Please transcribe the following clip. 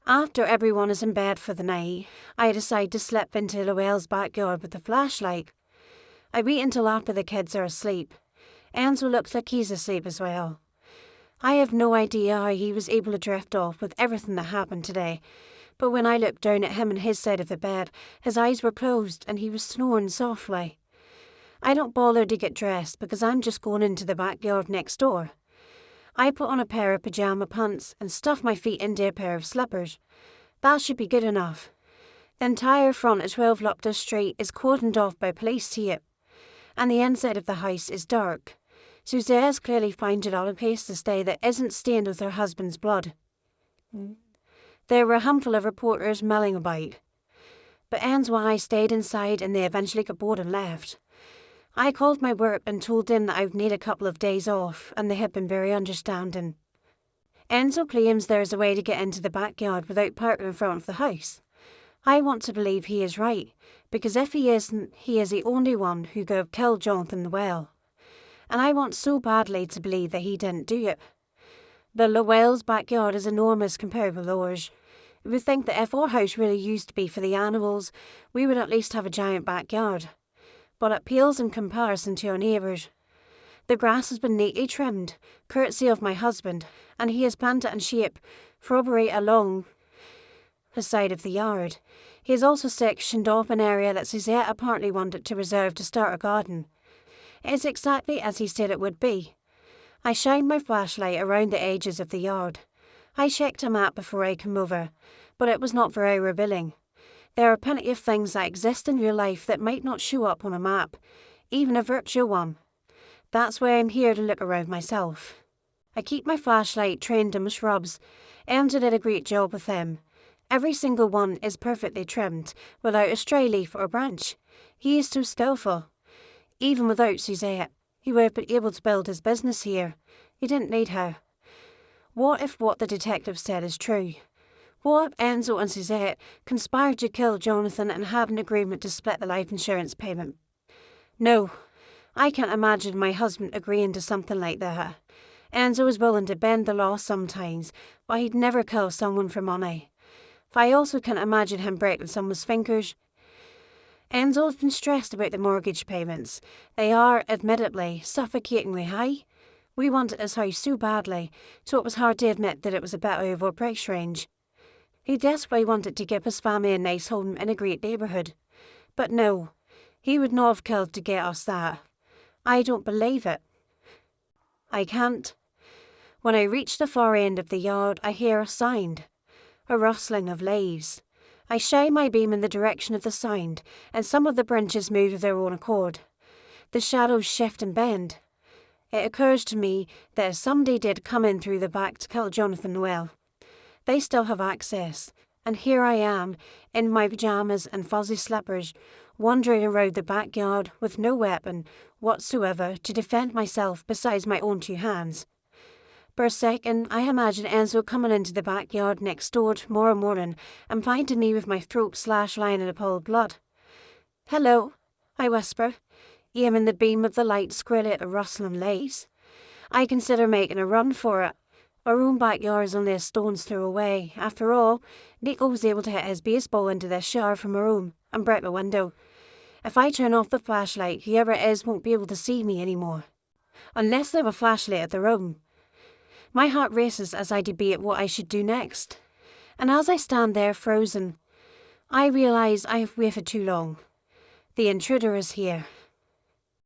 After everyone is in bed for the night, I decide to slip into Llewell's backyard with the flashlight. I wait until after the kids are asleep. Enzo looks like he's asleep as well. I have no idea how he was able to drift off with everything that happened today, but when I looked down at him on his side of the bed, his eyes were closed and he was snoring softly. I don't bother to get dressed because I'm just going into the backyard next door. I put on a pair of pyjama pants and stuff my feet into a pair of slippers. That should be good enough. The entire front of 12 Lupton Street is cordoned off by police tape, and the inside of the house is dark. Suzette's clearly found a place to stay that isn't stained with her husband's blood. There were a handful of reporters milling about, but Enzo and I stayed inside and they eventually got bored and left. I called my work and told them that I would need a couple of days off, and they had been very understanding. Enzo claims there is a way to get into the backyard without parking in front of the house. I want to believe he is right, because if he isn't, he is the only one who could have killed Jonathan Llewell. And I want so badly to believe that he didn't do it. The Llewell's backyard is enormous compared with ours. You would think that if our house really used to be for the animals, we would at least have a giant backyard. But it pales in comparison to our neighbours. The grass has been neatly trimmed, courtesy of my husband, and he has planted in shape shrubbery along the side of the yard. He has also sectioned off an area that Suzette apparently wanted to reserve to start a garden. It is exactly as he said it would be. I shined my flashlight around the edges of the yard. I checked a map before I came over, but it was not very revealing. There are plenty of things that exist in real life that might not show up on a map, even a virtual one. That's why I'm here to look around myself. I keep my flashlight trained on the shrubs. Enzo did a great job with them. Every single one is perfectly trimmed, without a stray leaf or branch. He is so skillful. Even without Suzette, he would have been able to build his business here. He didn't need her. What if what the detective said is true? What if Enzo and Suzette conspired to kill Jonathan and had an agreement to split the life insurance payment? No, I can't imagine my husband agreeing to something like that. Enzo is willing to bend the law sometimes, but he'd never kill someone for money. But I also can't imagine him breaking someone's fingers. Enzo's been stressed about the mortgage payments. They are, admittedly, suffocatingly high. We wanted his house so badly, so it was hard to admit that it was a bit out of our price range. He desperately wanted to give his family a nice home in a great neighbourhood. But no, he would not have killed to get us that. I don't believe it. I can't. When I reach the far end of the yard, I hear a sound, a rustling of leaves. I shine my beam in the direction of the sound, and some of the branches move of their own accord. The shadows shift and bend. It occurs to me that if somebody did come in through the back to kill Jonathan Llewell, they still have access, and here I am, in my pyjamas and fuzzy slippers, wandering around the backyard with no weapon whatsoever to defend myself besides my own two hands. For a second, I imagine Enzo coming into the backyard next door tomorrow morning and finding me with my throat slashed lying in a pool of blood. "Hello," I whisper, aiming the beam of the light squarely at the rustling leaves. I consider making a run for it. Our own backyard is only a stone's throw away. After all, Nico was able to hit his baseball into this shower from our room and break the window. If I turn off the flashlight, whoever it is won't be able to see me anymore. Unless they have a flashlight at their own. My heart races as I debate what I should do next. And as I stand there frozen, I realise I have waited too long. The intruder is here.